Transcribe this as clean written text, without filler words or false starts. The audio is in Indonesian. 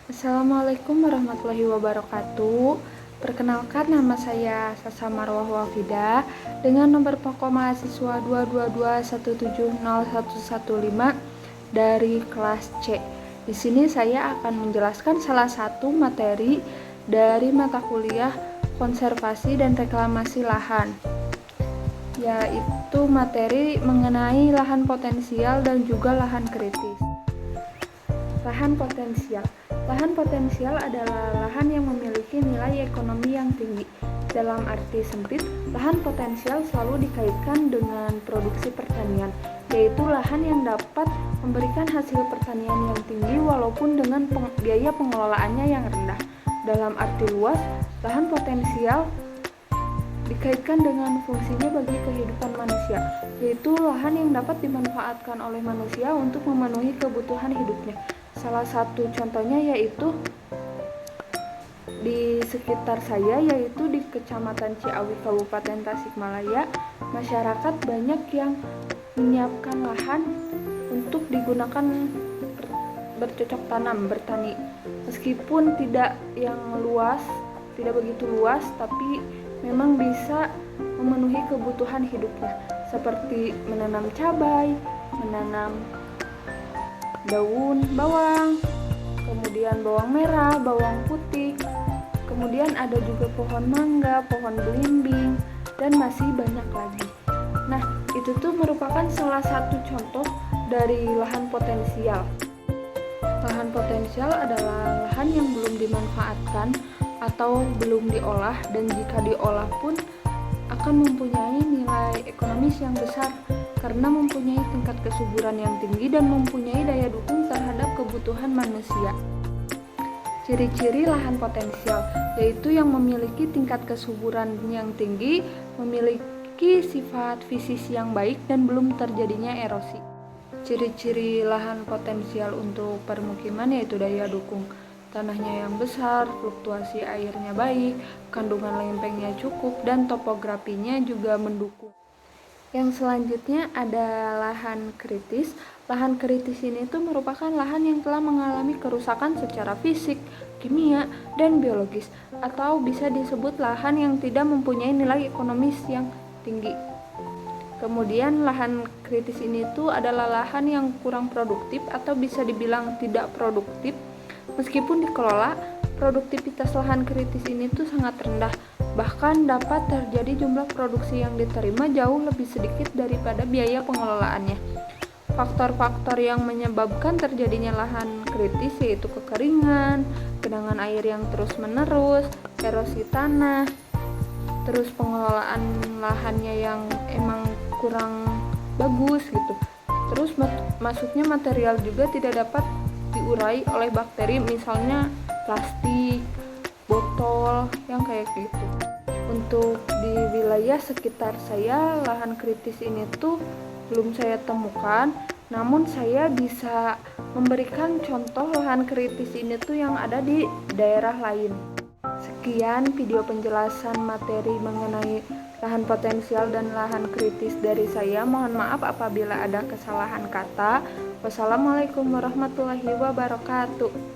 Assalamualaikum warahmatullahi wabarakatuh. Perkenalkan, nama saya Sasa Marwah Wafidah dengan nomor pokok mahasiswa 222170115 dari kelas C. Di sini saya akan menjelaskan salah satu materi dari mata kuliah konservasi dan reklamasi lahan, yaitu materi mengenai lahan potensial dan juga lahan kritis. Lahan potensial. Lahan potensial adalah lahan yang memiliki nilai ekonomi yang tinggi. Dalam arti sempit, lahan potensial selalu dikaitkan dengan produksi pertanian, yaitu lahan yang dapat memberikan hasil pertanian yang tinggi walaupun dengan biaya pengelolaannya yang rendah. Dalam arti luas, lahan potensial dikaitkan dengan fungsinya bagi kehidupan manusia, yaitu lahan yang dapat dimanfaatkan oleh manusia untuk memenuhi kebutuhan hidupnya. Salah satu contohnya yaitu di sekitar saya, yaitu di Kecamatan Ciawi, Kabupaten Tasikmalaya. Masyarakat banyak yang menyiapkan lahan untuk digunakan bercocok tanam, bertani. Meskipun tidak yang luas, tidak begitu luas, tapi memang bisa memenuhi kebutuhan hidupnya, seperti menanam cabai, menanam daun bawang, kemudian bawang merah, bawang putih, kemudian ada juga pohon mangga, pohon belimbing, dan masih banyak lagi. Nah, itu tuh merupakan salah satu contoh dari lahan potensial. Lahan potensial adalah lahan yang belum dimanfaatkan atau belum diolah, dan jika diolah pun akan mempunyai nilai ekonomis yang besar karena mempunyai tingkat kesuburan yang tinggi dan mempunyai daya dukung terhadap kebutuhan manusia. Ciri-ciri lahan potensial yaitu yang memiliki tingkat kesuburan yang tinggi, memiliki sifat fisis yang baik, dan belum terjadinya erosi. Ciri-ciri lahan potensial untuk permukiman yaitu daya dukung tanahnya yang besar, fluktuasi airnya baik, kandungan lempengnya cukup, dan topografinya juga mendukung. Yang selanjutnya ada lahan kritis. Lahan kritis ini tuh merupakan lahan yang telah mengalami kerusakan secara fisik, kimia, dan biologis, atau bisa disebut lahan yang tidak mempunyai nilai ekonomis yang tinggi. Kemudian lahan kritis ini tuh adalah lahan yang kurang produktif atau bisa dibilang tidak produktif. Meskipun dikelola, produktivitas lahan kritis ini tuh sangat rendah. Bahkan dapat terjadi jumlah produksi yang diterima jauh lebih sedikit daripada biaya pengelolaannya. Faktor-faktor yang menyebabkan terjadinya lahan kritis yaitu kekeringan, genangan air yang terus-menerus, erosi tanah, terus pengelolaan lahannya yang emang kurang bagus gitu. Terus masuknya material juga tidak dapat diurai oleh bakteri, misalnya plastik, botol, yang kayak gitu. Untuk di wilayah sekitar saya, lahan kritis ini tuh belum saya temukan, namun saya bisa memberikan contoh lahan kritis ini tuh yang ada di daerah lain. Sekian video penjelasan materi mengenai lahan potensial dan lahan kritis dari saya. Mohon maaf apabila ada kesalahan kata. Wassalamualaikum warahmatullahi wabarakatuh.